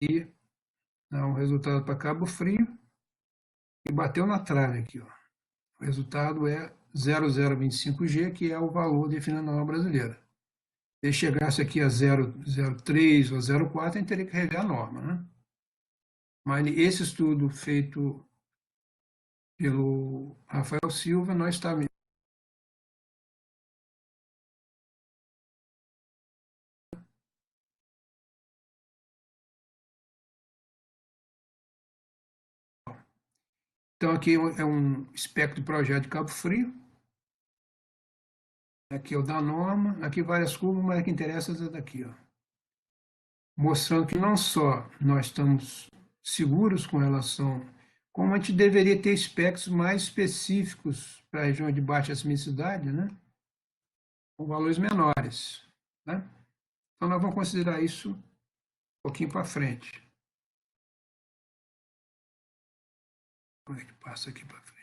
e dá um resultado para Cabo Frio e bateu na trave aqui, ó. O resultado é 0025G, que é o valor definido na norma brasileira. Se chegasse aqui a 0,03 ou 0,4, a gente teria que rever a norma, né? Mas esse estudo feito pelo Rafael Silva, nós estamos. Então, aqui é um espectro de projeto de Cabo Frio. Aqui é o da norma. Aqui várias curvas, mas o que interessa é essa daqui, ó. Mostrando que não só nós estamos seguros com relação, como a gente deveria ter espectros mais específicos para a região de baixa sismicidade, né? Com valores menores, né? Então, nós vamos considerar isso um pouquinho para frente. Como é que passa aqui para frente?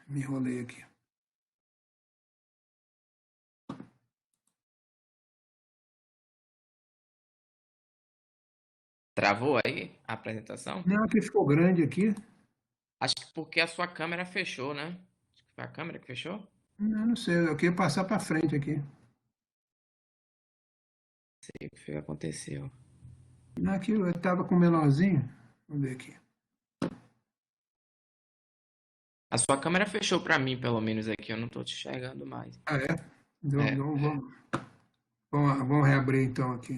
Me enrolei aqui. Travou aí a apresentação? Não, aqui ficou grande aqui. Acho que porque a sua câmera fechou, né? Acho que foi a câmera que fechou? Não sei, eu queria passar para frente aqui. Não sei o que foi que aconteceu. Aqui eu estava com o menorzinho. Vamos ver aqui. A sua câmera fechou pra mim, pelo menos aqui, eu não tô te enxergando mais. Ah, é? É, Então, vamos reabrir então aqui.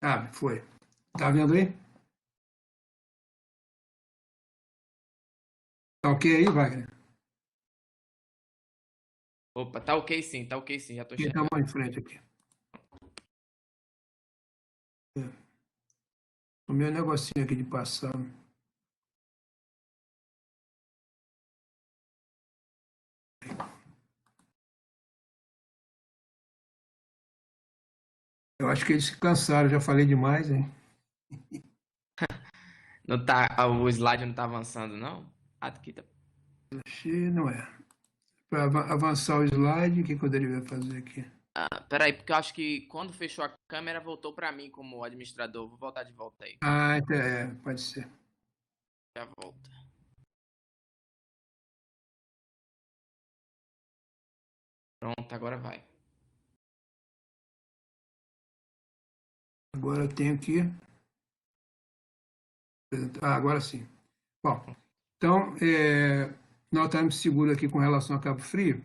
Ah, foi. Tá vendo aí? Tá ok aí, Wagner? opa, tá ok sim, já tô Aqui, dá enxergando. uma em frente aqui. O meu negocinho aqui de passar. Eu acho que eles se cansaram, já falei demais, hein? Não tá, o slide não tá avançando, não? Ah, aqui tá. Não é. Para avançar o slide, o que eu deveria fazer aqui? Ah, peraí, porque eu acho que quando fechou a câmera voltou pra mim como administrador. Vou voltar de volta aí. Ah, pode ser. Já volta. Pronto, agora vai. Agora eu tenho que. Ah, agora sim. Bom, então, nós estamos seguros aqui com relação a Cabo Frio,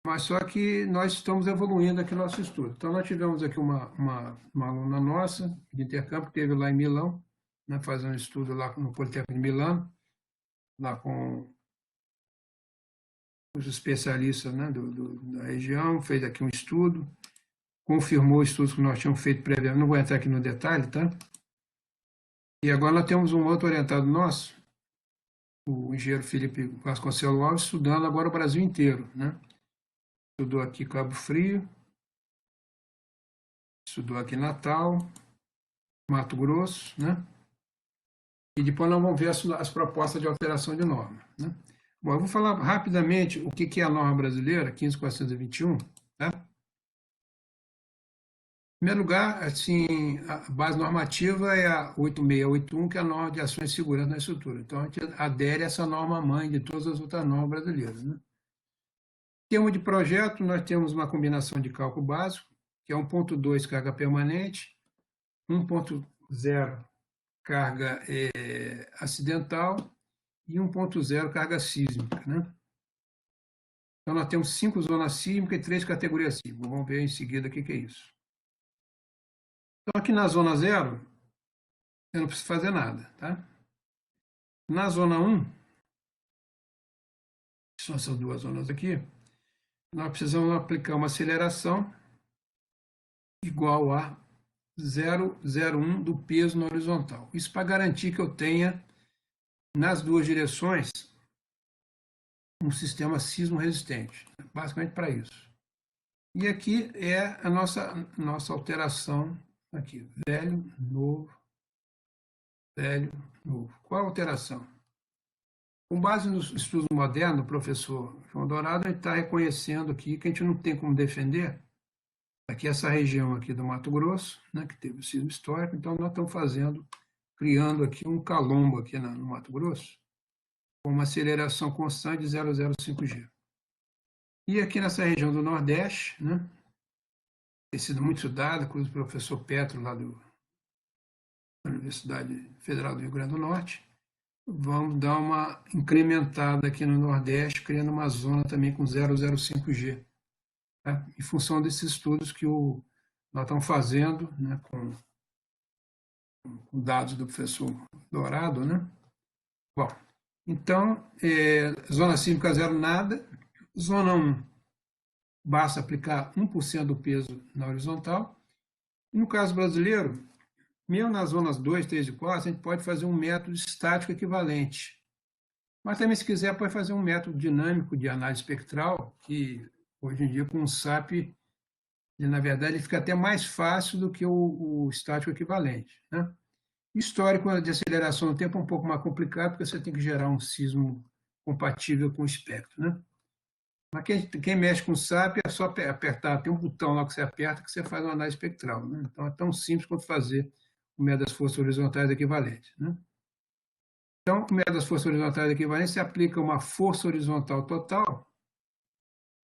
mas só que nós estamos evoluindo aqui no nosso estudo. Então, nós tivemos aqui uma aluna nossa de intercâmbio que esteve lá em Milão, né, fazendo estudo lá no Politécnico de Milano, lá com os especialistas, né, da região, fez aqui um estudo, confirmou estudos que nós tínhamos feito previamente, não vou entrar aqui no detalhe, tá? E agora nós temos um outro orientado nosso, o engenheiro Felipe Vasconcelos Alves, estudando agora o Brasil inteiro, né? Estudou aqui Cabo Frio, estudou aqui Natal, Mato Grosso, né? E depois nós vamos ver as propostas de alteração de norma, né? Bom, eu vou falar rapidamente o que é a norma brasileira, 15.421, tá? Em primeiro lugar, assim, a base normativa é a 8681, que é a norma de ações de segurança na estrutura. Então, a gente adere a essa norma-mãe de todas as outras normas brasileiras, né? Em termos de projeto, nós temos uma combinação de cálculo básico, que é 1.2 carga permanente, 1.0 carga acidental e 1.0 carga sísmica, né? Então, nós temos 5 zonas sísmicas e 3 categorias sísmicas. Vamos ver em seguida o que é isso. Então, aqui na zona 0, você não precisa fazer nada, tá? Na zona 1, que são essas duas zonas aqui, nós precisamos aplicar uma aceleração igual a 0,01 do peso na horizontal. Isso para garantir que eu tenha, nas duas direções, um sistema sismo resistente. Basicamente para isso. E aqui é a nossa alteração Aqui, velho, novo, velho, novo. Qual a alteração? Com base nos estudos modernos, o professor João Dourado está reconhecendo aqui que a gente não tem como defender aqui essa região aqui do Mato Grosso, né, que teve o sismo histórico, então nós estamos criando aqui um calombo aqui no Mato Grosso, com uma aceleração constante de 0,05G. E aqui nessa região do Nordeste, né, tem sido muito estudado, inclusive o professor Petro, lá da Universidade Federal do Rio Grande do Norte, vamos dar uma incrementada aqui no Nordeste, criando uma zona também com 0,05G, tá? Em função desses estudos que nós estamos fazendo, né, com dados do professor Dourado, né? Bom, então, zona sísmica zero, nada. Zona 1, basta aplicar 1% do peso na horizontal. E no caso brasileiro, mesmo nas zonas 2, 3 e 4, a gente pode fazer um método estático equivalente. Mas também, se quiser, pode fazer um método dinâmico de análise espectral, que hoje em dia, com o SAP, na verdade, ele fica até mais fácil do que o estático equivalente, né? Histórico de aceleração no tempo é um pouco mais complicado, porque você tem que gerar um sismo compatível com o espectro, né? Mas quem mexe com o SAP é só apertar, tem um botão lá que você aperta que você faz uma análise espectral, né? Então é tão simples quanto fazer o método das forças horizontais equivalentes, né? Então, o método das forças horizontais equivalentes, você aplica uma força horizontal total,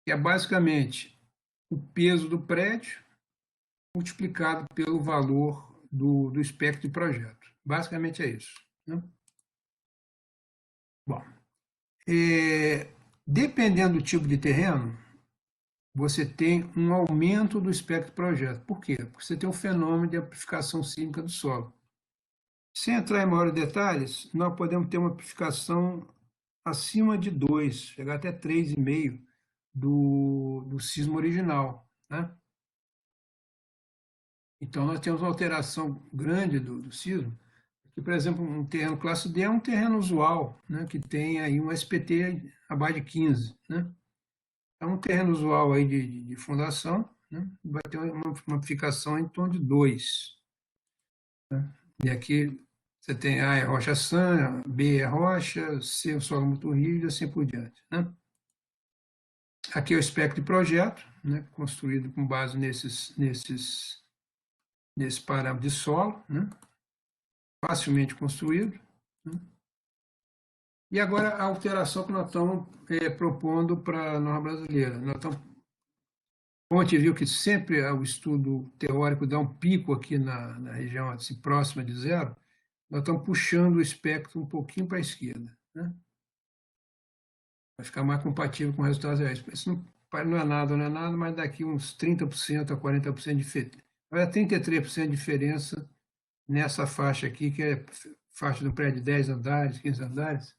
que é basicamente o peso do prédio multiplicado pelo valor do espectro de projeto. Basicamente é isso, né? Bom, dependendo do tipo de terreno, você tem um aumento do espectro de projeto. Por quê? Porque você tem um fenômeno de amplificação sísmica do solo. Sem entrar em maiores detalhes, nós podemos ter uma amplificação acima de 2, chegar até 3,5 do sismo original, né? Então, nós temos uma alteração grande do sismo, que, por exemplo, um terreno classe D é um terreno usual, né, que tem aí um SPT abaixo de 15, né? É um terreno usual aí de fundação, né, vai ter uma amplificação em torno de 2. Né? E aqui você tem A é rocha sã, B é rocha, C é um solo muito rígido, assim por diante, né? Aqui é o espectro de projeto, né, construído com base nesse parâmetro de solo, né, facilmente construído. Né? E agora a alteração que nós estamos propondo para a norma brasileira. Nós estamos, como a gente viu que sempre o estudo teórico dá um pico aqui na região assim, próxima de zero, nós estamos puxando o espectro um pouquinho para a esquerda, né? Vai ficar mais compatível com resultados reais. Isso não é nada, mas daqui uns 30% a 40% de diferença. Vai dar 33% de diferença nessa faixa aqui, que é faixa do prédio de 10 andares, 15 andares.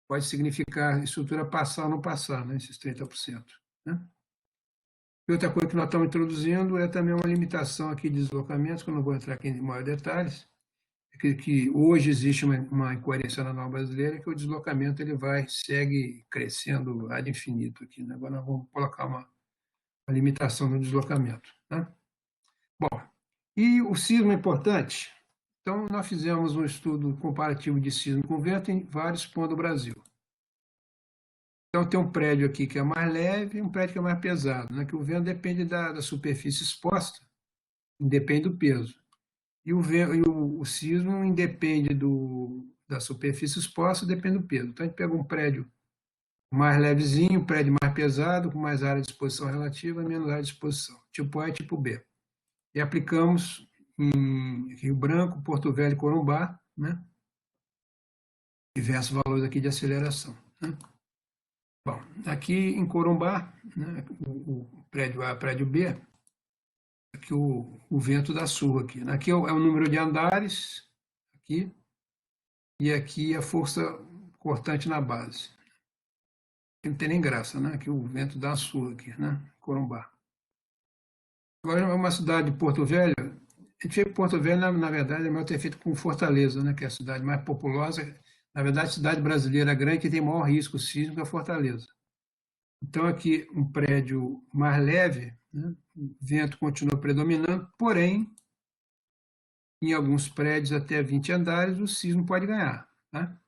Pode significar a estrutura passar ou não passar, né, esses 30%. Né? E outra coisa que nós estamos introduzindo é também uma limitação aqui de deslocamentos, que eu não vou entrar aqui em maiores detalhes, que hoje existe uma incoerência na norma brasileira, que o deslocamento ele segue crescendo ad infinito aqui, né? Agora nós vamos colocar uma limitação no deslocamento, né? Bom, e o sismo é importante? Então, nós fizemos um estudo comparativo de sismo com vento em vários pontos do Brasil. Então, tem um prédio aqui que é mais leve e um prédio que é mais pesado, né? Que o vento depende da superfície exposta, independe do peso. E o sismo independe da superfície exposta, depende do peso. Então, a gente pega um prédio mais levezinho, um prédio mais pesado, com mais área de exposição relativa, menos área de exposição, tipo A e tipo B. E aplicamos em Rio Branco, Porto Velho e Corumbá, né? Diversos valores aqui de aceleração. Né? Bom, aqui em Corumbá, né, o prédio A, prédio B, aqui o vento da surra aqui. Aqui é o número de andares, aqui, e aqui a força cortante na base. Aqui não tem nem graça, né? Aqui o vento dá uma surra aqui, né? Corumbá. Agora é uma cidade de Porto Velho. A gente vê que Porto Velho, na verdade, é melhor ter feito com Fortaleza, né? Que é a cidade mais populosa. Na verdade, a cidade brasileira grande que tem maior risco sísmico é Fortaleza. Então, aqui, um prédio mais leve, né? O vento continua predominando, porém, em alguns prédios até 20 andares, o sismo pode ganhar. Tá?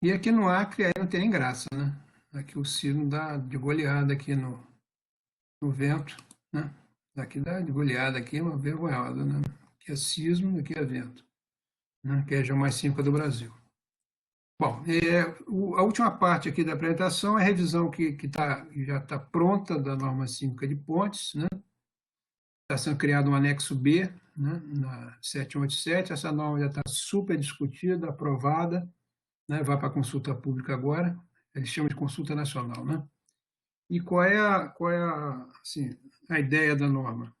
E aqui no Acre aí não tem nem graça, né? Aqui o sismo dá de goleada aqui no vento, né? Daqui dá de goleada aqui, uma vergonhosa, né? Aqui é sismo, aqui é vento, né? Que é a região mais sísmica do Brasil. Bom, a última parte aqui da apresentação é a revisão já está pronta da norma sísmica de pontes, né? Está sendo criado um anexo B, né, na 7187, essa norma já está super discutida, aprovada, né, vai para consulta pública agora, eles chamam de consulta nacional. Né? E assim, a ideia da norma?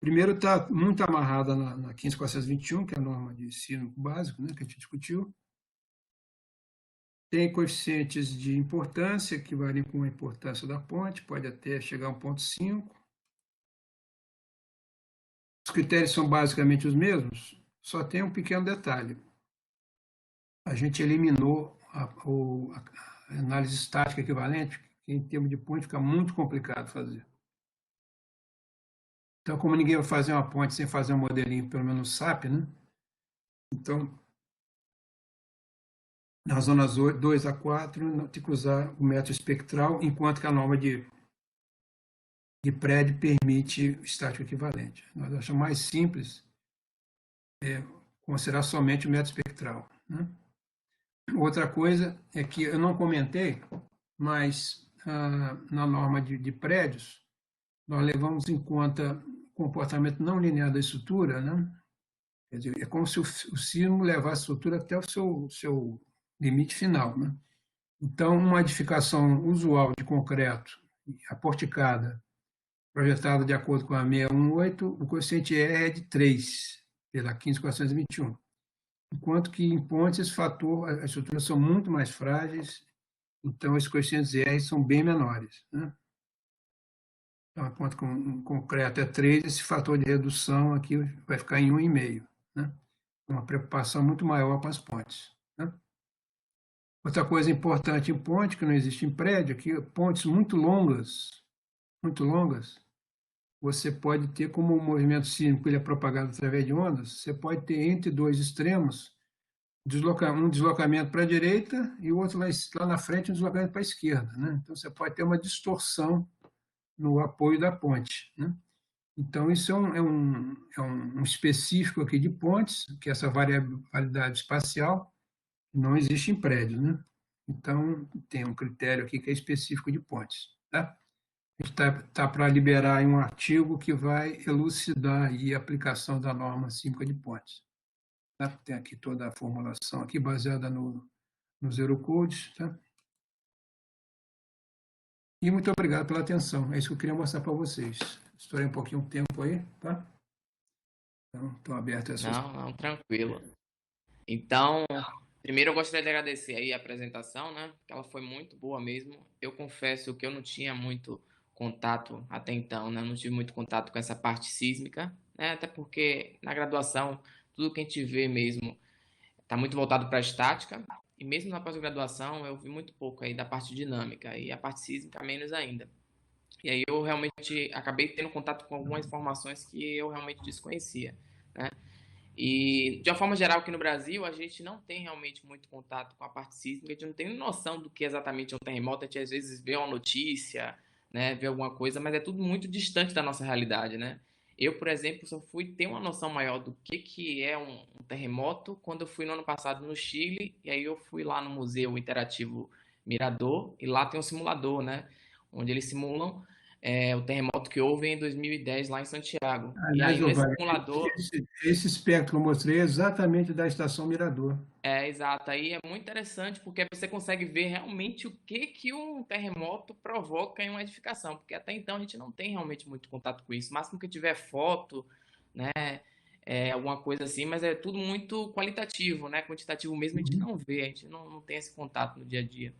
Primeiro, está muito amarrada na 15.421, que é a norma de ensino básico, né, que a gente discutiu. Tem coeficientes de importância que variam com a importância da ponte, pode até chegar a 1,5. Os critérios são basicamente os mesmos, só tem um pequeno detalhe. A gente eliminou a análise estática equivalente, que em termos de ponte fica muito complicado fazer. Então, como ninguém vai fazer uma ponte sem fazer um modelinho, pelo menos SAP, né? Então, nas zonas 2 a 4, tem que usar o método espectral, enquanto que a norma de prédio permite estático equivalente. Nós achamos mais simples considerar somente o método espectral. Né? Outra coisa é que eu não comentei, mas na norma de prédios, nós levamos em conta o comportamento não linear da estrutura, né? Quer dizer, é como se o sismo levasse a estrutura até o seu limite final. Né? Então, uma edificação usual de concreto, aporticada, projetada de acordo com a 618, o coeficiente R é de 3, pela 15.421. Enquanto que em pontes, esse fator, as estruturas são muito mais frágeis, então esses coeficientes R são bem menores. Né? Então, enquanto com concreto é 3, esse fator de redução aqui vai ficar em 1,5. Né? Uma preocupação muito maior com as pontes. Né? Outra coisa importante em ponte, que não existe em prédio, é que pontes muito longas, você pode ter, como o movimento sísmico ele é propagado através de ondas, você pode ter entre dois extremos um deslocamento para a direita e o outro lá na frente um deslocamento para a esquerda. Né? Então, você pode ter uma distorção no apoio da ponte. Né? Então, isso é um específico aqui de pontes, que é essa variabilidade espacial não existe em prédios. Né? Então, tem um critério aqui que é específico de pontes. Tá? A gente está para liberar um artigo que vai elucidar aí a aplicação da norma sísmica de pontes. Tá? Tem aqui toda a formulação aqui baseada nos Eurocodes. Tá? E muito obrigado pela atenção. É isso que eu queria mostrar para vocês. Estourei um pouquinho o tempo aí, tá? Então, estou aberto a essas. Não, tranquilo. Então, primeiro eu gostaria de agradecer aí a apresentação, né? Que ela foi muito boa mesmo. Eu confesso que eu não tinha muito contato até então, né? Não tive muito contato com essa parte sísmica, né? Até porque na graduação tudo que a gente vê mesmo está muito voltado para a estática. E mesmo na pós-graduação eu vi muito pouco aí da parte dinâmica e a parte sísmica menos ainda. E aí eu realmente acabei tendo contato com algumas informações que eu realmente desconhecia, né? E, de uma forma geral, aqui no Brasil, a gente não tem realmente muito contato com a parte sísmica, a gente não tem noção do que exatamente é um terremoto, a gente às vezes vê uma notícia, né, vê alguma coisa, mas é tudo muito distante da nossa realidade, né? Eu, por exemplo, só fui ter uma noção maior do que é um terremoto quando eu fui no ano passado no Chile, e aí eu fui lá no Museu Interativo Mirador, e lá tem um simulador, né? Onde eles simulam o terremoto que houve em 2010 lá em Santiago. E Aliás, aí nesse Wagner, simulador esse espectro que eu mostrei é exatamente da estação Mirador. exato. Aí é muito interessante porque você consegue ver realmente o que um terremoto provoca em uma edificação, porque até então a gente não tem realmente muito contato com isso. O máximo que tiver foto, né, alguma coisa assim, mas é tudo muito qualitativo, né? Quantitativo mesmo a gente Uhum. não vê, a gente não tem esse contato no dia a dia.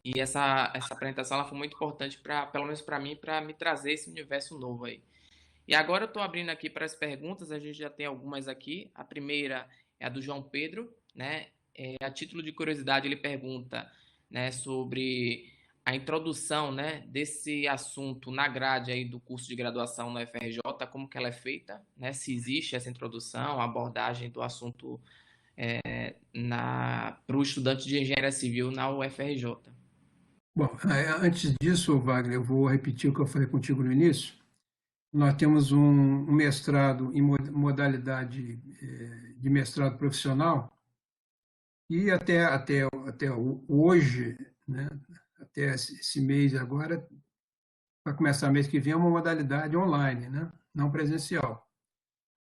E essa apresentação ela foi muito importante para, pelo menos para mim, para me trazer esse universo novo aí. E agora eu estou abrindo aqui para as perguntas, a gente já tem algumas aqui. A primeira é a do João Pedro, né? A título de curiosidade, ele pergunta, né, sobre a introdução, né, desse assunto na grade aí do curso de graduação no FRJ, como que ela é feita, né? Se existe essa introdução, a abordagem do assunto para o estudante de engenharia civil na UFRJ. Bom, antes disso, Wagner, eu vou repetir o que eu falei contigo no início. Nós temos um mestrado em modalidade de mestrado profissional e até hoje, né, até esse mês agora, para começar mês que vem, é uma modalidade online, né, não presencial.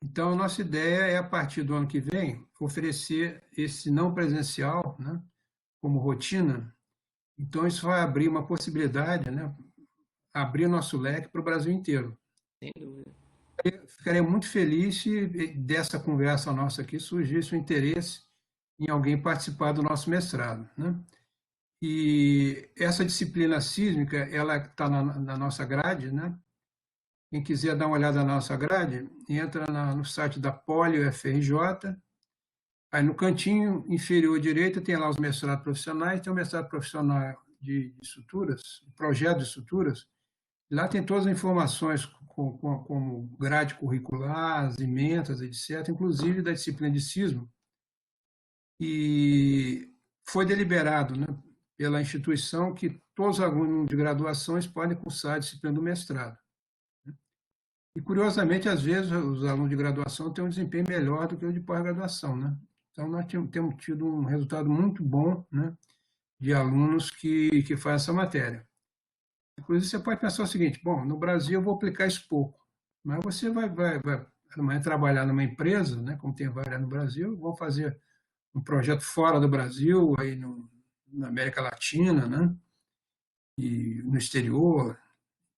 Então, a nossa ideia é, a partir do ano que vem, oferecer esse não presencial, né, como rotina. Então, isso vai abrir uma possibilidade, né, abrir nosso leque para o Brasil inteiro. Sem dúvida. Ficaria muito feliz se dessa conversa nossa aqui surgisse o interesse em alguém participar do nosso mestrado, né? E essa disciplina sísmica, ela está na nossa grade, né? Quem quiser dar uma olhada na nossa grade, entra no site da Poli UFRJ, aí no cantinho inferior direito tem lá os mestrados profissionais, tem o mestrado profissional de estruturas, projeto de estruturas, lá tem todas as informações como grade curricular, as emendas, etc., inclusive da disciplina de sismo. E foi deliberado, né, pela instituição que todos os alunos de graduações podem cursar a disciplina do mestrado. E, curiosamente, às vezes, os alunos de graduação têm um desempenho melhor do que o de pós-graduação, né? Então, nós temos tido um resultado muito bom, né, de alunos que fazem essa matéria. Inclusive, você pode pensar o seguinte: bom, no Brasil eu vou aplicar isso pouco, mas você vai amanhã trabalhar numa empresa, né, como tem várias no Brasil, vão fazer um projeto fora do Brasil, aí na América Latina, né, e no exterior.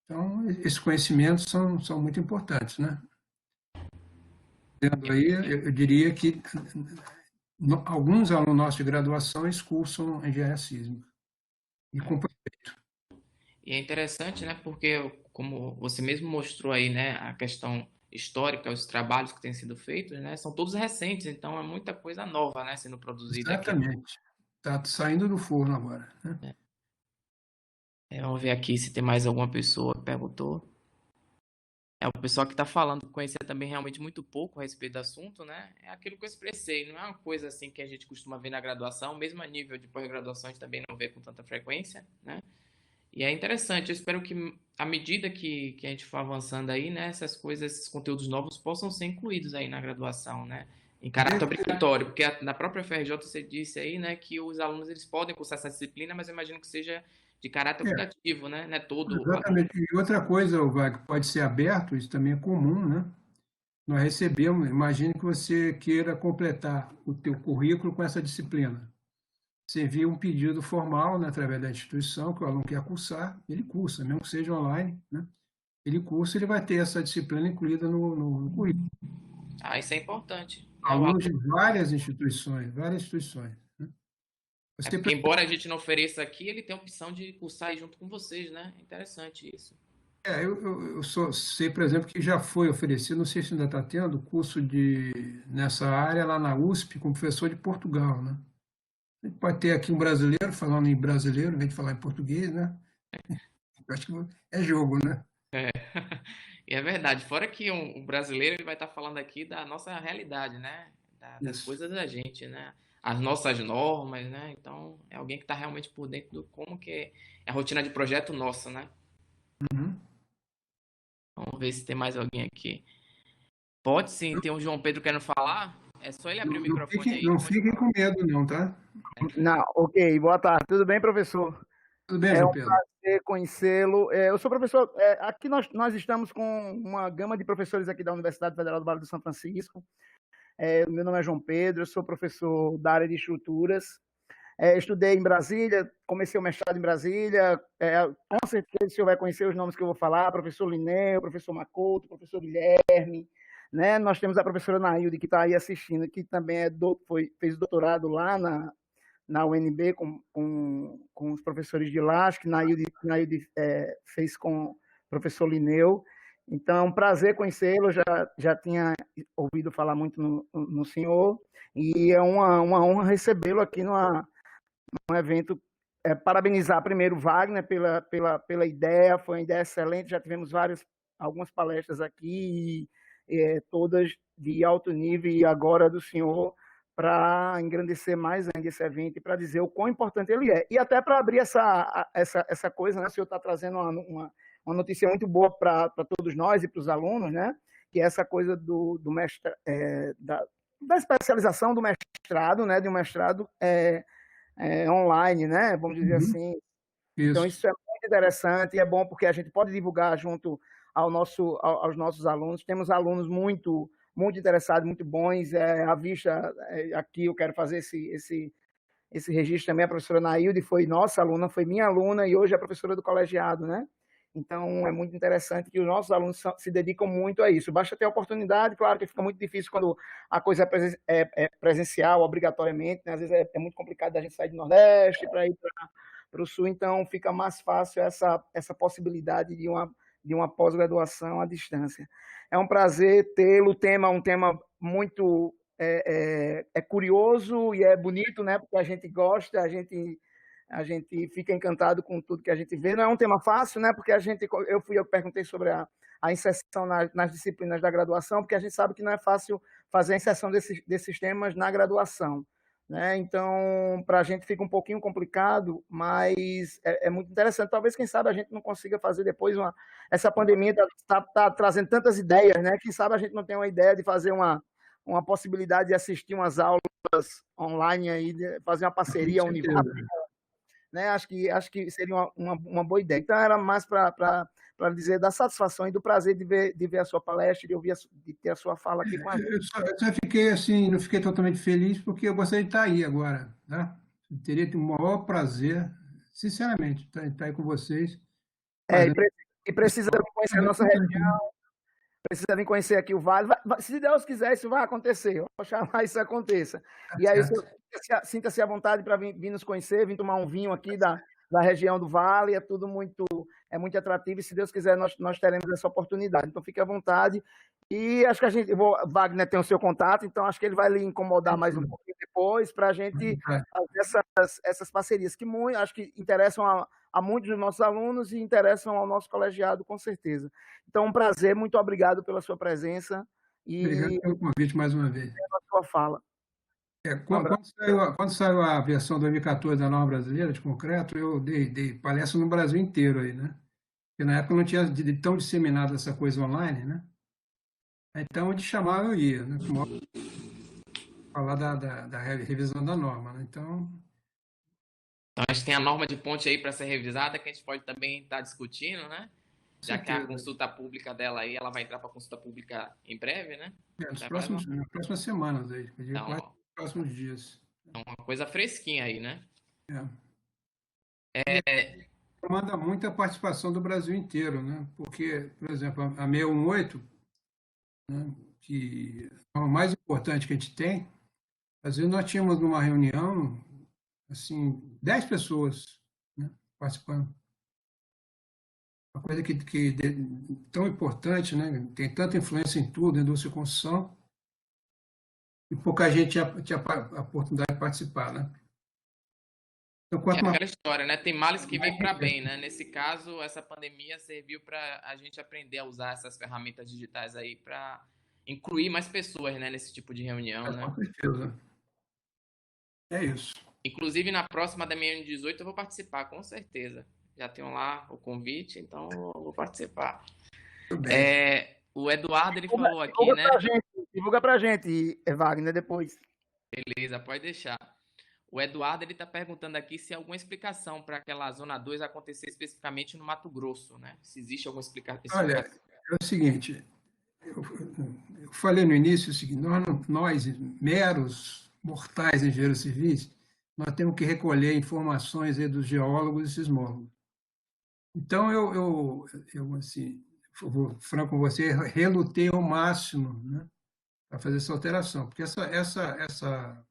Então, esses conhecimentos são muito importantes, né? Aí, eu diria que alguns alunos nossos de graduação cursam engenharia sísmica. E com E é interessante, né, porque como você mesmo mostrou aí, né, a questão histórica, os trabalhos que têm sido feitos, né, são todos recentes, então é muita coisa nova, né, sendo produzida aqui. exatamente. Está saindo do forno agora, né? Vamos ver aqui se tem mais alguma pessoa que perguntou. O pessoal que está falando conhecer também realmente muito pouco a respeito do assunto, né? É aquilo que eu expressei, não é uma coisa assim que a gente costuma ver na graduação, mesmo a nível de pós-graduação a gente também não vê com tanta frequência, né? E é interessante, eu espero que à medida que a gente for avançando aí, né, essas coisas, esses conteúdos novos possam ser incluídos aí na graduação, né? Em caráter obrigatório, porque na própria FRJ você disse aí, né, que os alunos eles podem cursar essa disciplina, mas eu imagino que seja de caráter É, optativo, né? Não é todo aluno. exatamente. E outra coisa, Wagner, pode ser aberto, isso também é comum, né? Nós recebemos, imagine que você queira completar o teu currículo com essa disciplina. Você envia um pedido formal, né, através da instituição que o aluno quer cursar, ele cursa, mesmo que seja online, né? Ele cursa, ele vai ter essa disciplina incluída no currículo. Ah, isso é importante, né? Alunos de várias instituições, né? Você, Porque embora a gente não ofereça aqui, ele tem a opção de cursar aí junto com vocês, né? É interessante isso. sei, por exemplo, que já foi oferecido, não sei se ainda está tendo, curso nessa área lá na USP com professor de Portugal, né? A gente pode ter aqui um brasileiro falando em brasileiro, em vez de falar em português, né? Eu acho que é jogo, né? E é verdade, fora que um brasileiro ele vai estar falando aqui da nossa realidade, né? Das Isso. coisas da gente, né? As nossas normas, né? Então, é alguém que está realmente por dentro do como que é a rotina de projeto nossa, né? Uhum. Vamos ver se tem mais alguém aqui. Pode sim, tem o João Pedro querendo falar. É só ele abrir o microfone aí, Não pode fiquem falar. com medo, não, tá? Não, ok, boa tarde. Tudo bem, professor? Tudo bem, É João um Pedro? prazer conhecê-lo. Eu sou professor. Aqui nós estamos com uma gama de professores aqui da Universidade Federal do Vale do São Francisco. Meu nome é João Pedro, eu sou professor da área de estruturas. Estudei em Brasília, comecei o mestrado em Brasília. Com certeza o senhor vai conhecer os nomes que eu vou falar: professor Linneu, professor Macoto, professor Guilherme. Né? Nós temos a professora Nailde, que está aí assistindo, que também fez doutorado lá na UNB com os professores de lá, acho que Nailde fez com o professor Linneu. Então, é um prazer conhecê-lo, já tinha ouvido falar muito no senhor, e é uma honra recebê-lo aqui num evento parabenizar primeiro o Wagner pela ideia, foi uma ideia excelente, já tivemos algumas palestras aqui, todas de alto nível, e agora do senhor, para engrandecer mais ainda esse evento e para dizer o quão importante ele é. E até para abrir essa coisa, né? O senhor está trazendo uma notícia muito boa para todos nós e para os alunos, né? Que é essa coisa do da especialização do mestrado, né? De um mestrado online, né? Vamos dizer assim. Então, Isso. isso é muito interessante e é bom porque a gente pode divulgar junto aos nossos alunos. Temos alunos muito interessados, muito bons. À vista, aqui eu quero fazer esse registro também. A professora Nailde foi nossa aluna, foi minha aluna e hoje é professora do colegiado, né? Então, é muito interessante que os nossos alunos se dedicam muito a isso. Basta ter a oportunidade, claro que fica muito difícil quando a coisa é presencial, obrigatoriamente, né? Às vezes é muito complicado a gente sair do Nordeste para ir para o Sul, então fica mais fácil essa possibilidade de uma pós-graduação à distância. É um prazer tê-lo, um tema muito curioso e é bonito, né? Porque a gente gosta, a gente fica encantado com tudo que a gente vê. Não é um tema fácil, né? Porque eu perguntei sobre a inserção nas disciplinas da graduação, porque a gente sabe que não é fácil fazer a inserção desses temas na graduação, né? Então, para a gente fica um pouquinho complicado, mas é muito interessante. Talvez, quem sabe, a gente não consiga fazer depois essa pandemia tá trazendo tantas ideias, né? Quem sabe a gente não tem uma ideia de fazer uma possibilidade de assistir umas aulas online aí, fazer uma parceria Univap, né? Acho que seria uma boa ideia. Então, era mais para dizer da satisfação e do prazer de ver a sua palestra, de ter a sua fala aqui com a gente. Eu só fiquei assim, não fiquei totalmente feliz, porque eu gostaria de estar aí agora, tá? Eu teria o maior prazer, sinceramente, estar aí com vocês. E precisa conhecer a nossa região, precisa vir conhecer aqui o Vale. Se Deus quiser, isso vai acontecer. Oxalá isso aconteça. E aí, sinta-se à vontade para vir nos conhecer, vir tomar um vinho aqui da região do Vale. É tudo muito atrativo. E se Deus quiser, nós teremos essa oportunidade. Então, fique à vontade. E acho que Wagner tem o seu contato, então acho que ele vai lhe incomodar mais um pouquinho depois para a gente fazer essas parcerias que acho que interessam a muitos dos nossos alunos e interessam ao nosso colegiado, com certeza. Então, um prazer, muito obrigado pela sua presença e obrigado pelo convite mais uma vez. Pela sua fala. Quando saiu a versão 2014 da norma brasileira de concreto, eu dei palestra no Brasil inteiro aí, né? Porque na época não tinha tão disseminado essa coisa online, né? Então, de chamar eu ia, né? Falar da revisão da norma, né? Então, a gente tem a norma de ponte aí para ser revisada, que a gente pode também estar discutindo, né? Já que a consulta pública dela aí, ela vai entrar para a consulta pública em breve, né? nas próximas semanas aí, nos próximos dias. É uma coisa fresquinha aí, né? Manda muita participação do Brasil inteiro, né? Porque, por exemplo, a 618, né, que é a mais importante que a gente tem, às vezes nós tínhamos numa reunião, assim, 10 pessoas, né, participando. Uma coisa que tão importante, né? Tem tanta influência em tudo, indústria e construção, e pouca gente tinha a oportunidade de participar, né? Então, aquela história, né? Tem males que vêm para bem, né? Nesse caso, essa pandemia serviu para a gente aprender a usar essas ferramentas digitais aí para incluir mais pessoas, né? Nesse tipo de reunião, né? Com certeza. É isso. Inclusive, na próxima da minha 18 eu vou participar, com certeza. Já tenho lá o convite, então eu vou participar. O Eduardo, ele falou aqui, né? Divulga pra gente, Wagner, depois. Beleza, pode deixar. O Eduardo, ele tá perguntando aqui se há alguma explicação para aquela Zona 2 acontecer especificamente no Mato Grosso, né? Se existe alguma explicação. Olha, é o seguinte, eu falei no início o seguinte, nós meros mortais engenheiros civis, nós temos que recolher informações aí dos geólogos e sismólogos. Então, eu assim, vou franco com você, relutei ao máximo, né, para fazer essa alteração, porque essa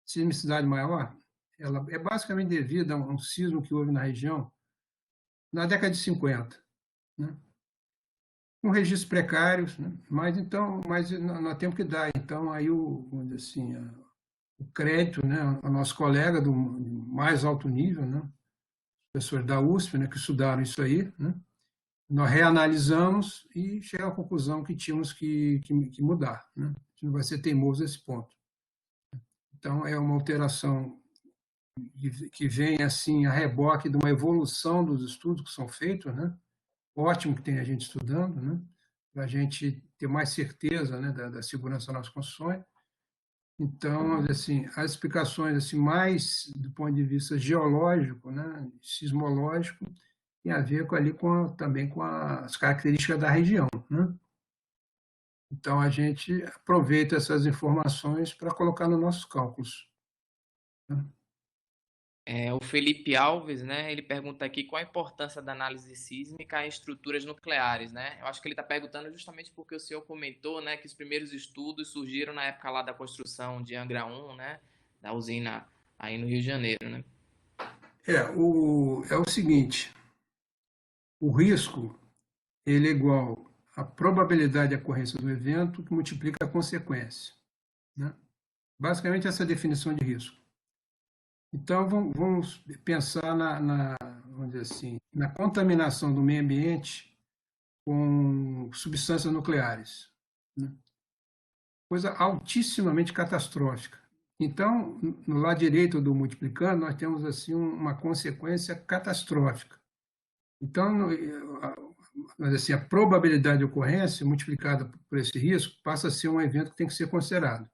sismicidade maior, ela é basicamente devida a um sismo que houve na região na década de 50, né? Com registros precários, né? Mas nós temos que dar, então, aí vamos dizer assim, o crédito, né, ao nosso colega do mais alto nível, né, professores da USP, né, que estudaram isso aí, né? Nós reanalisamos e chegamos à conclusão que tínhamos que mudar, né? A gente não vai ser teimoso nesse ponto. Então, é uma alteração que vem assim a reboque de uma evolução dos estudos que são feitos, né? Ótimo que tem a gente estudando, né? Para a gente ter mais certeza, né, da segurança das nossas construções. Então, assim, as explicações assim mais do ponto de vista geológico, né, sismológico, tem a ver também com as características da região, né? Então, a gente aproveita essas informações para colocar nos nossos cálculos, né? O Felipe Alves, né? Ele pergunta aqui qual a importância da análise sísmica em estruturas nucleares, né? Eu acho que ele está perguntando justamente porque o senhor comentou, né, que os primeiros estudos surgiram na época lá da construção de Angra 1, né, da usina aí no Rio de Janeiro, né? É o seguinte, o risco ele é igual à probabilidade de ocorrência do evento que multiplica a consequência, né? Basicamente essa é a definição de risco. Então vamos pensar vamos dizer assim, na contaminação do meio ambiente com substâncias nucleares, né? Coisa altissimamente catastrófica. Então, no lado direito do multiplicando, nós temos assim uma consequência catastrófica. Então, mas assim, a probabilidade de ocorrência multiplicada por esse risco passa a ser um evento que tem que ser considerado,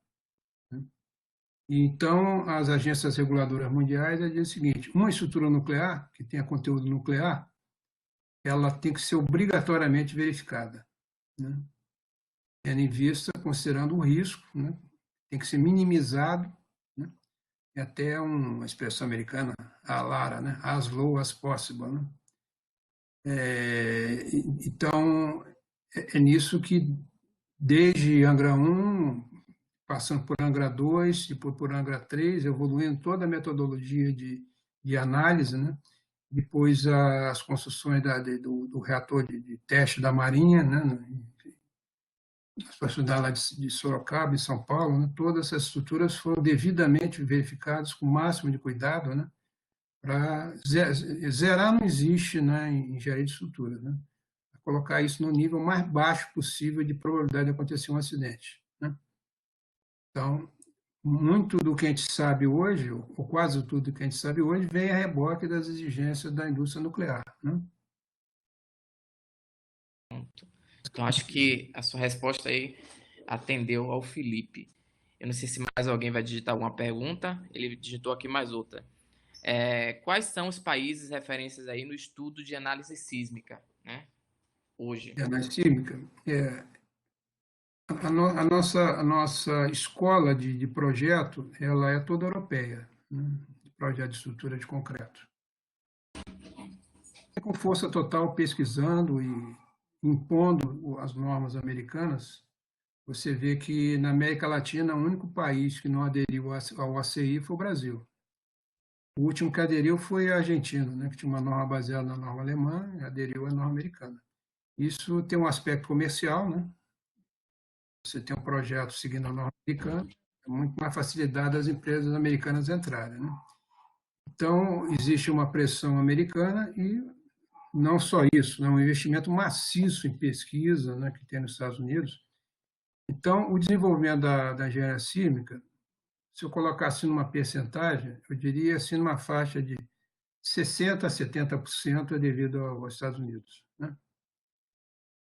né? E então, as agências reguladoras mundiais dizem o seguinte: uma estrutura nuclear que tenha conteúdo nuclear, ela tem que ser obrigatoriamente verificada, né? Tendo em vista, considerando o risco, né? Tem que ser minimizado, né? É até uma expressão americana, a LARA, né? As low as possible, né? Então, é nisso que, desde Angra 1, passando por Angra 2, depois por Angra 3, evoluindo toda a metodologia de análise, né? Depois as construções do reator de teste da Marinha, né? Para estudar lá de Sorocaba, em São Paulo, né? Todas essas estruturas foram devidamente verificadas com o máximo de cuidado, né? Para zerar não existe, né, em engenharia de estrutura, né? Colocar isso no nível mais baixo possível de probabilidade de acontecer um acidente, né? Então, muito do que a gente sabe hoje, ou quase tudo que a gente sabe hoje, vem a reboque das exigências da indústria nuclear, né? Então, acho que a sua resposta aí atendeu ao Felipe. Eu não sei se mais alguém vai digitar alguma pergunta. Ele digitou aqui mais outra. Quais são os países referências aí no estudo de análise sísmica, né? Hoje. Na química, a nossa escola de projeto, ela é toda europeia, né? De projeto de estrutura de concreto. Com força total pesquisando e impondo as normas americanas, você vê que na América Latina o único país que não aderiu ao ACI foi o Brasil. O último que aderiu foi a Argentina, né, que tinha uma norma baseada na norma alemã e aderiu à norma americana. Isso tem um aspecto comercial, né? Você tem um projeto seguindo a norma americana, é muito mais facilidade das empresas americanas entrarem, né? Então, existe uma pressão americana e não só isso, né? Um investimento maciço em pesquisa, né, que tem nos Estados Unidos. Então, o desenvolvimento da engenharia sísmica, se eu colocasse numa percentagem, eu diria assim, numa faixa de 60% a 70% é devido aos Estados Unidos, né?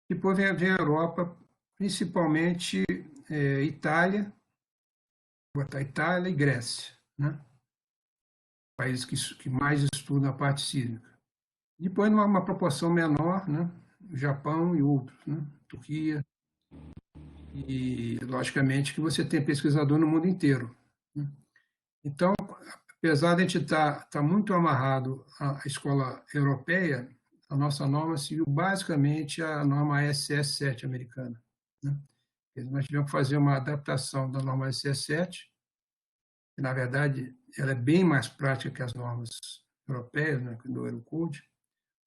Depois vem a Europa, principalmente Itália, botar Itália e Grécia, né? Países que mais estudam a parte sísmica. Depois, numa proporção menor, né? O Japão e outros, né? Turquia. E, logicamente, que você tem pesquisador no mundo inteiro, né? Então, apesar de a gente estar muito amarrado à escola europeia, a nossa norma seguiu basicamente a norma SS7 americana, né? Nós tivemos que fazer uma adaptação da norma SS7, que, na verdade, ela é bem mais prática que as normas europeias, né, do Eurocode,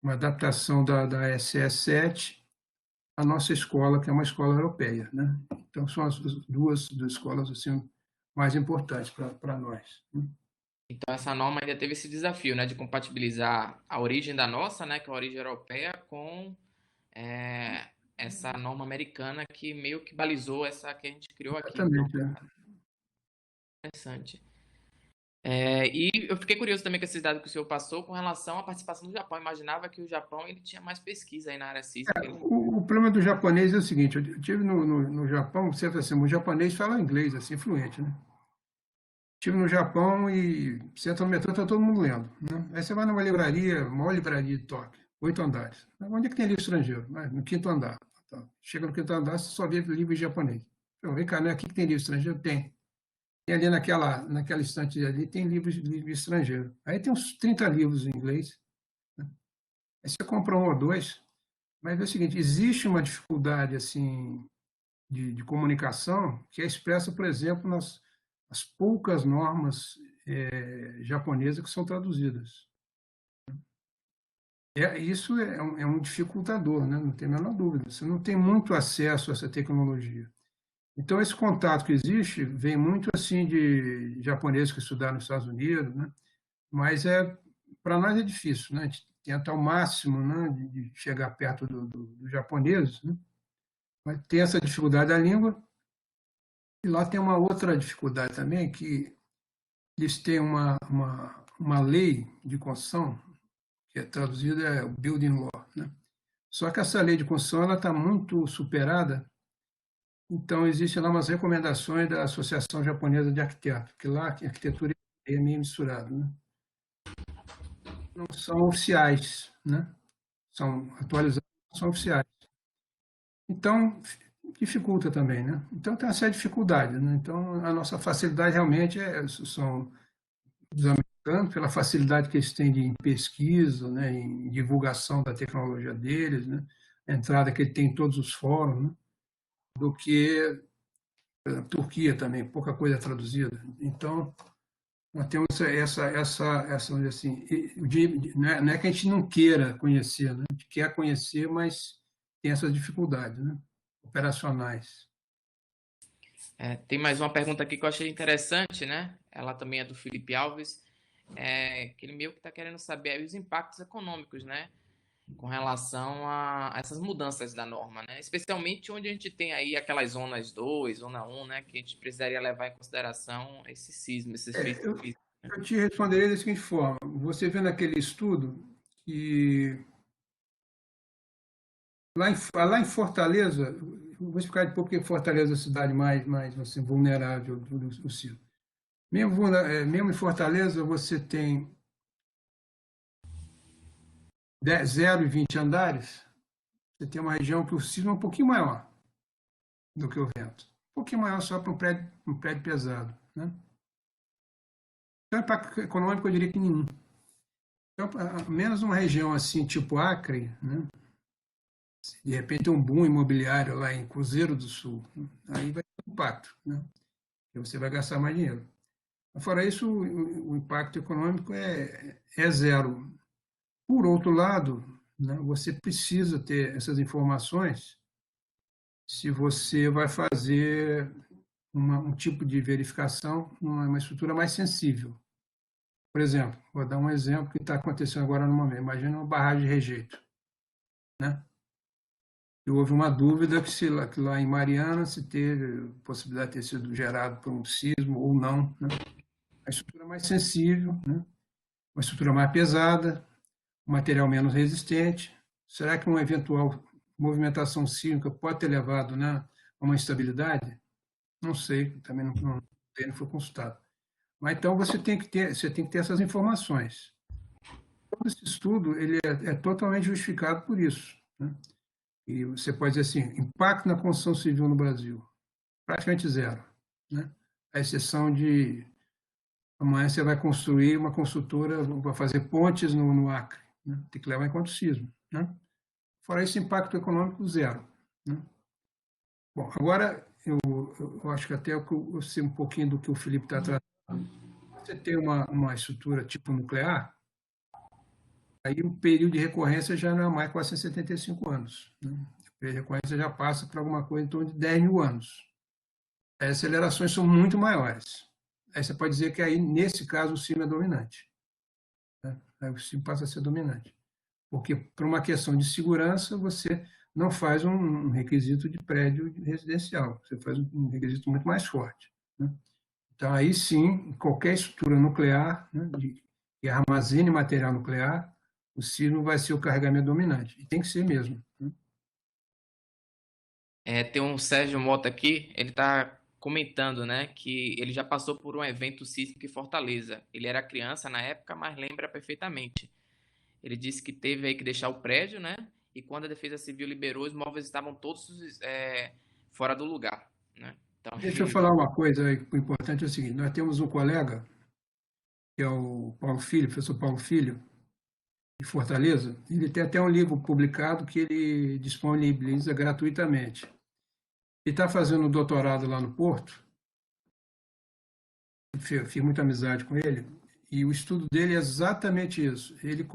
uma adaptação da SS7 à nossa escola, que é uma escola europeia, né? Então, são as duas escolas assim, mais importantes para nós, né? Então essa norma ainda teve esse desafio, né, de compatibilizar a origem da nossa, né, que é a origem europeia, com é, essa norma americana que meio que balizou essa que a gente criou aqui. Então, Exatamente. É. interessante. E eu fiquei curioso também com esse dado que o senhor passou com relação à participação do Japão. Eu imaginava que o Japão ele tinha mais pesquisa aí na área sísmica. O problema do japonês é o seguinte: eu tive no Japão, você fala assim, o japonês fala inglês assim, fluente, né? Estive no Japão e você entra no metrô, está todo mundo lendo, né? Aí você vai numa livraria, a maior livraria de Tóquio, 8 andares. Onde é que tem livro estrangeiro? No quinto andar. Tá. Chega no quinto andar, você só vê livro em japonês. Eu, vem cá, não é aqui que tem livro estrangeiro? Tem. Tem ali naquela estante ali, tem livro estrangeiro. Aí tem uns 30 livros em inglês. Né? Aí você compra um ou dois, mas é o seguinte, existe uma dificuldade assim de comunicação que é expressa, por exemplo, nas as poucas normas japonesas que são traduzidas. Isso é um dificultador, né? Não tem a menor dúvida. Você não tem muito acesso a essa tecnologia. Então, esse contato que existe vem muito assim de japoneses que estudaram nos Estados Unidos, né? Mas para nós é difícil, né? A gente tenta ao máximo, né, de chegar perto do japonês, né? Mas tem essa dificuldade da língua. E lá tem uma outra dificuldade também, que eles têm uma lei de construção, que é traduzida é o Building Law, né? Só que essa lei de construção ela está muito superada, então existem lá umas recomendações da Associação Japonesa de Arquitetos, que lá a arquitetura é meio misturada, né? Não são oficiais, né? São atualizadas, não são oficiais. Então, dificulta também, né? Então, tem uma série de dificuldades, né? Então, a nossa facilidade realmente são os americanos, pela facilidade que eles têm em pesquisa, né, em divulgação da tecnologia deles, né, a entrada que ele tem em todos os fóruns, né, do que a Turquia também, pouca coisa traduzida. Então, nós temos vamos dizer assim, não é que a gente não queira conhecer, né, a gente quer conhecer, mas tem essas dificuldades, né, operacionais. Tem mais uma pergunta aqui que eu achei interessante, né? Ela também é do Felipe Alves, que ele meio que está querendo saber aí os impactos econômicos, né? Com relação a essas mudanças da norma, né? Especialmente onde a gente tem aí aquelas zonas 2, zona 1, né? Que a gente precisaria levar em consideração esses sismos, esses feitos Eu, físicos. eu te responderia da seguinte forma: você vê naquele estudo que lá em Fortaleza, vou explicar um pouco porque Fortaleza é a cidade mais assim, vulnerável do Ciro. Mesmo em Fortaleza, você tem 0 e 20 andares, você tem uma região que o sismo é um pouquinho maior do que o vento. Um pouquinho maior só para um prédio pesado. Né? Então, impacto econômico, eu diria que nenhum. Então, menos uma região assim, tipo Acre, né? Se de repente tem um boom imobiliário lá em Cruzeiro do Sul, aí vai ter impacto, né? E você vai gastar mais dinheiro. Fora isso, o impacto econômico é zero. Por outro lado, né, você precisa ter essas informações se você vai fazer um tipo de verificação numa estrutura mais sensível. Por exemplo, vou dar um exemplo que está acontecendo agora no momento. Imagina uma barragem de rejeito, né? E houve uma dúvida que lá em Mariana se teve possibilidade de ter sido gerado por um sismo ou não, né? A estrutura mais sensível, né? Uma estrutura mais pesada, um material menos resistente. Será que uma eventual movimentação sísmica pode ter levado, né, a uma instabilidade? Não sei, também não foi consultado. Mas então você tem que ter essas informações. Todo esse estudo ele é totalmente justificado por isso, né? E você pode dizer assim, impacto na construção civil no Brasil, praticamente zero, né? A exceção de amanhã você vai construir uma construtora, vai fazer pontes no Acre, né? Tem que levar em conta o sismo, né? Fora isso, impacto econômico zero, né? Bom, agora eu acho que até eu sei um pouquinho do que o Felipe está tratando. Você tem uma estrutura tipo nuclear, aí o período de recorrência já não é mais 475 anos, né? O período de recorrência já passa para alguma coisa em torno de 10 mil anos. As acelerações são muito maiores. aí você pode dizer que aí, nesse caso, o sino é dominante. Né? Aí o sino passa a ser dominante. Porque, por uma questão de segurança, você não faz um requisito de prédio residencial, você faz um requisito muito mais forte. Né? Então, aí sim, qualquer estrutura nuclear, né, que armazene material nuclear, o sino vai ser o carregamento dominante. E tem que ser mesmo. Né? Tem um Sérgio Mota aqui, ele está comentando, né, que ele já passou por um evento sísmico em Fortaleza. Ele era criança na época, mas lembra perfeitamente. Ele disse que teve aí que deixar o prédio, né? E quando a Defesa Civil liberou, os móveis estavam todos fora do lugar, né? Então, Deixa eu falar uma coisa aí, que o importante é o seguinte: nós temos um colega, que é o Paulo Filho, professor Paulo Filho, de Fortaleza. Ele tem até um livro publicado que ele disponibiliza gratuitamente. Ele está fazendo doutorado lá no Porto, fiz muita amizade com ele, e o estudo dele é exatamente isso. Ele,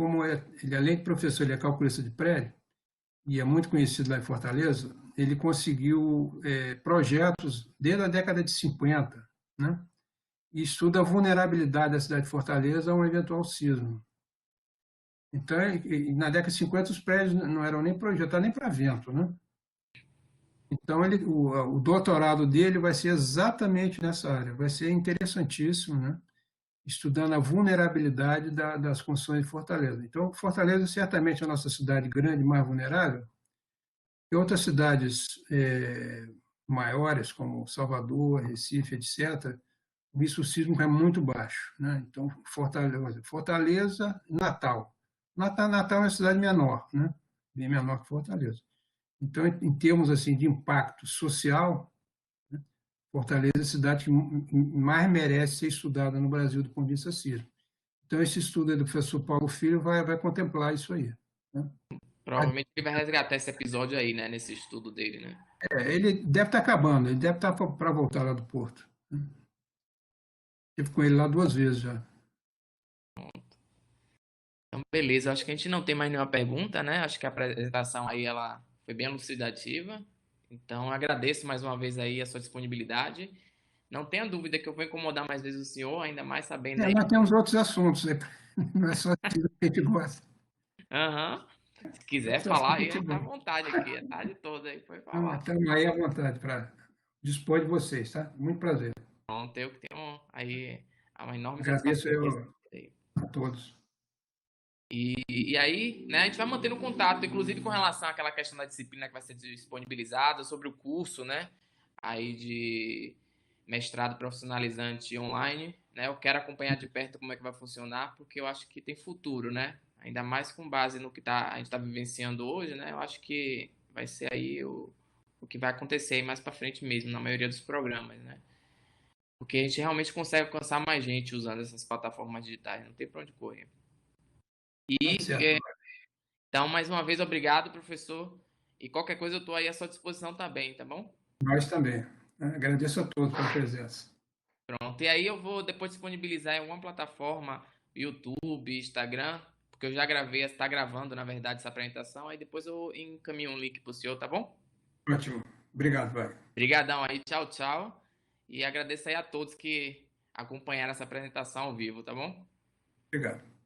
ele além de professor, ele é calculista de prédio, e é muito conhecido lá em Fortaleza. Ele conseguiu projetos desde a década de 50, né? E estuda a vulnerabilidade da cidade de Fortaleza a um eventual sismo. Então, na década de 50, os prédios não eram nem projetados nem para vento, né? Então, o doutorado dele vai ser exatamente nessa área. Vai ser interessantíssimo, né? Estudando a vulnerabilidade das construções de Fortaleza. Então, Fortaleza certamente é a nossa cidade grande, mais vulnerável. E outras cidades maiores, como Salvador, Recife, etc., o risco sísmico é muito baixo. Né? Então, Fortaleza, Natal. Natal é uma cidade menor, né? Bem menor que Fortaleza. Então, em termos assim, de impacto social, né? Fortaleza é a cidade que mais merece ser estudada no Brasil do ponto de vista sísmico. Então, esse estudo do professor Paulo Filho vai contemplar isso aí. Né? provavelmente ele vai resgatar esse episódio aí, né? Nesse estudo dele, né? Ele deve estar acabando, ele deve estar para voltar lá do Porto. Né? Estive com ele lá 2 vezes já. Então, beleza. Acho que a gente não tem mais nenhuma pergunta, né? Acho que a apresentação aí ela foi bem elucidativa. Então, agradeço mais uma vez aí a sua disponibilidade. Não tenha dúvida que eu vou incomodar mais vezes o senhor, ainda mais sabendo aí. Nós temos outros assuntos, né? Não é só aquilo que a gente gosta. Aham. Se quiser Outros assuntos falar que a aí, a gente gente tá à gosta. vontade aqui, a tarde toda aí, foi Então, falar. estamos aí à vontade para dispor de vocês, tá? Muito prazer. Pronto, eu que tenho aí uma enorme Agradeço satisfação de eu receber. a todos. E aí, né, a gente vai mantendo contato, inclusive com relação àquela questão da disciplina que vai ser disponibilizada, sobre o curso, né, aí de mestrado profissionalizante online, né, eu quero acompanhar de perto como é que vai funcionar, porque eu acho que tem futuro, né, ainda mais com base no que a gente está vivenciando hoje, né, eu acho que vai ser aí o que vai acontecer aí mais para frente mesmo, na maioria dos programas, né, porque a gente realmente consegue alcançar mais gente usando essas plataformas digitais, não tem para onde correr. Tá E certo. então, mais uma vez, obrigado, professor. E qualquer coisa eu estou aí à sua disposição também, tá bom? Nós também. Agradeço a todos pela presença. Pronto. E aí eu vou depois disponibilizar em alguma plataforma, YouTube, Instagram, porque eu já gravei, está gravando, na verdade, essa apresentação. Aí depois eu encaminho um link para o senhor, tá bom? Ótimo. Obrigado, Wagner. Obrigadão aí, tchau, tchau. E agradeço aí a todos que acompanharam essa apresentação ao vivo, tá bom? Obrigado.